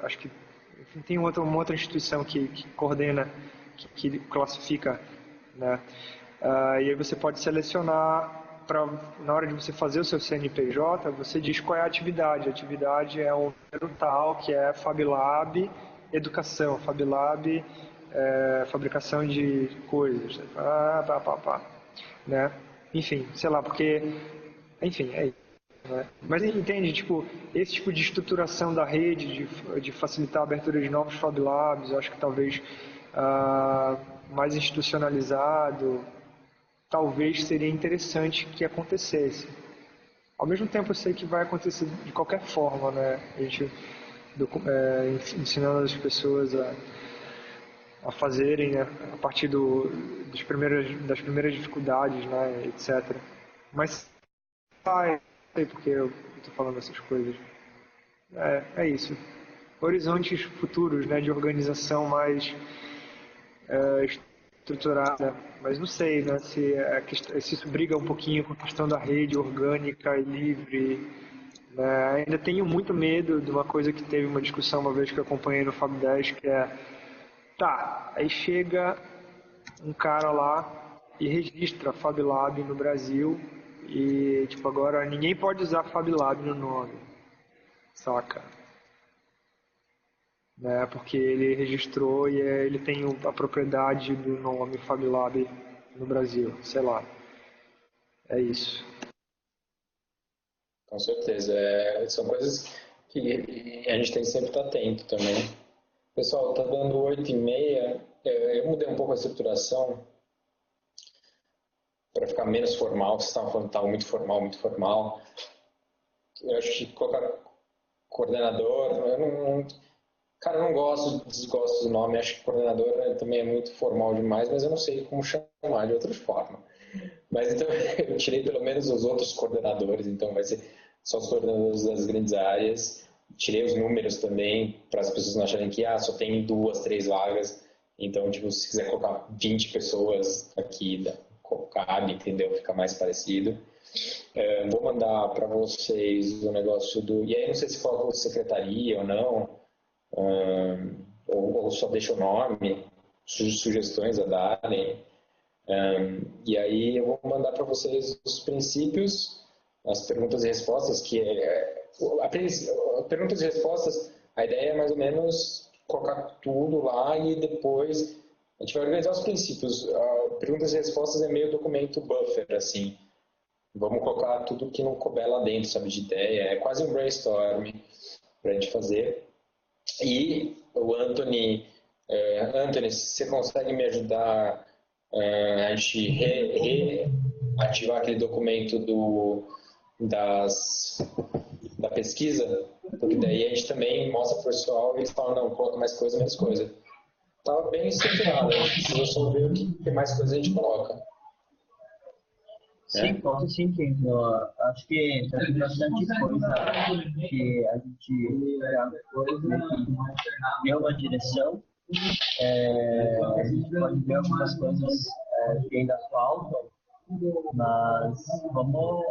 acho que enfim, tem uma outra instituição que coordena, que classifica, né? E aí você pode selecionar, na hora de você fazer o seu CNPJ, você diz qual é a atividade. A atividade é um número tal, que é FabLab Educação, FabLab fabricação de coisas, né? Enfim, sei lá, porque, enfim, é isso, né? Mas entende, tipo, esse tipo de estruturação da rede, de facilitar a abertura de novos FabLabs, eu acho que talvez mais institucionalizado, talvez seria interessante que acontecesse. Ao mesmo tempo, eu sei que vai acontecer de qualquer forma, né? A gente ensinando as pessoas a fazerem, né? A partir das primeiras dificuldades, né? Etc. Mas não sei porque eu estou falando essas coisas. É isso. Horizontes futuros, né? De organização mais estruturada, mas não sei, né, se isso briga um pouquinho com a questão da rede orgânica e livre, né? Ainda tenho muito medo de uma coisa que teve uma discussão uma vez que eu acompanhei no Fab 10, que aí chega um cara lá e registra FabLab no Brasil e, tipo, agora ninguém pode usar FabLab no nome, saca? Né, porque ele registrou e ele tem a propriedade do nome FabLab no Brasil, sei lá. É isso. Com certeza. São coisas que a gente tem que sempre estar atento também. Pessoal, tá dando 8h30. Eu mudei um pouco a estruturação para ficar menos formal. Vocês estavam falando que estava muito formal, muito formal. Eu acho que colocar coordenador, cara, eu não desgosto do nome, acho que coordenador também é muito formal demais, mas eu não sei como chamar de outra forma. Mas então eu tirei pelo menos os outros coordenadores, então vai ser só os coordenadores das grandes áreas. Tirei os números também, para as pessoas não acharem que só tem 2, 3 vagas. Então, tipo, se quiser colocar 20 pessoas aqui, cabe, entendeu? Fica mais parecido. Vou mandar para vocês o negócio do... E aí não sei se coloca secretaria ou não. Ou só deixa o nome, sugestões a darem. E aí eu vou mandar para vocês os princípios, as perguntas e respostas, que perguntas e respostas, a ideia é mais ou menos colocar tudo lá e depois a gente vai organizar os princípios. Perguntas e respostas é meio documento buffer, assim. Vamos colocar tudo que não couber lá dentro, sabe, de ideia. É quase um brainstorm para a gente fazer. E o Anthony, você consegue me ajudar a gente reativar aquele documento da pesquisa? Porque daí a gente também mostra para o pessoal e eles falam, não, coloca mais coisa, menos coisa. Estava bem estruturado, a gente precisa só ver o que mais coisa a gente coloca. Sim, posso sim, Kim. Acho que tem bastante coisa que a gente deu uma direção. A gente pode ver algumas coisas que ainda faltam, mas vamos.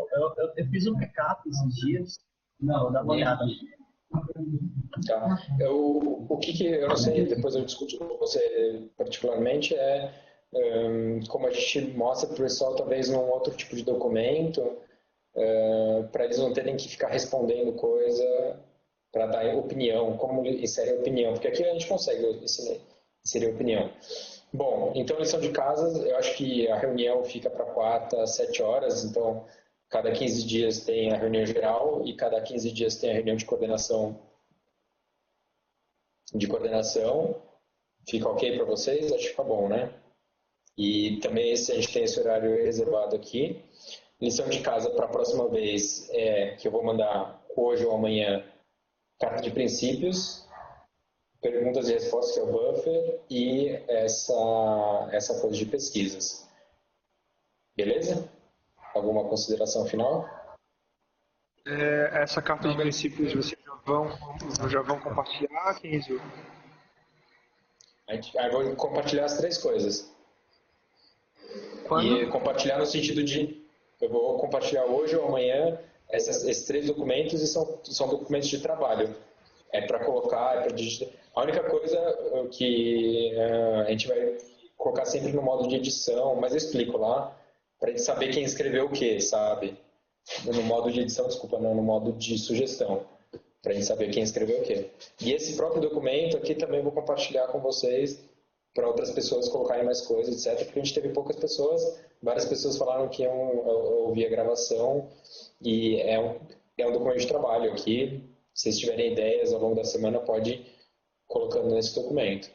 Eu fiz um backup esses dias. Vou dar uma olhada. Tá. O que eu não sei, depois eu discuto com você particularmente, como a gente mostra para o pessoal, talvez num outro tipo de documento, para eles não terem que ficar respondendo coisa para dar opinião, como inserir opinião, porque aqui a gente consegue inserir opinião. Bom, então lição de casa, eu acho que a reunião fica para quarta às 7 horas, então cada 15 dias tem a reunião geral e cada 15 dias tem a reunião de coordenação. Fica ok para vocês? Acho que fica bom, né? E também a gente tem esse horário reservado aqui. Lição de casa para a próxima vez que eu vou mandar hoje ou amanhã carta de princípios, perguntas e respostas, que é o buffer, e essa coisa de pesquisas. Beleza? Alguma consideração final? Essa carta de princípios vocês já vão compartilhar, Kenzo? Aí eu vou compartilhar as 3 coisas. Quando? E compartilhar no sentido de... Eu vou compartilhar hoje ou amanhã esses 3 documentos, e são documentos de trabalho. É para colocar, é para digitar. A única coisa que a gente vai colocar sempre no modo de edição, mas eu explico lá, para a gente saber quem escreveu o quê, sabe? No modo de edição, desculpa, não, no modo de sugestão, para a gente saber quem escreveu o quê. E esse próprio documento aqui também eu vou compartilhar com vocês, para outras pessoas colocarem mais coisas, etc. Porque a gente teve poucas pessoas, várias pessoas falaram que iam ouvir a gravação, e é um documento de trabalho aqui. Se vocês tiverem ideias ao longo da semana, pode ir colocando nesse documento.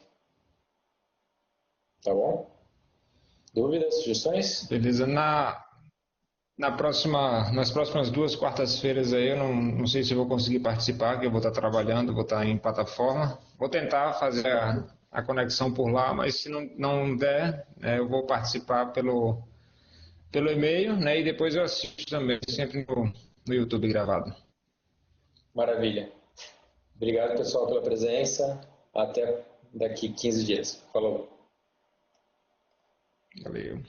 Tá bom? Dúvidas, sugestões? Beleza. Nas próximas 2 quartas-feiras aí, eu não sei se eu vou conseguir participar, que eu vou estar trabalhando, vou estar em plataforma. Vou tentar fazer a conexão por lá, mas se não der, eu vou participar pelo e-mail, né? E depois eu assisto também, sempre no YouTube gravado. Maravilha. Obrigado, pessoal, pela presença. Até daqui 15 dias. Falou. Valeu.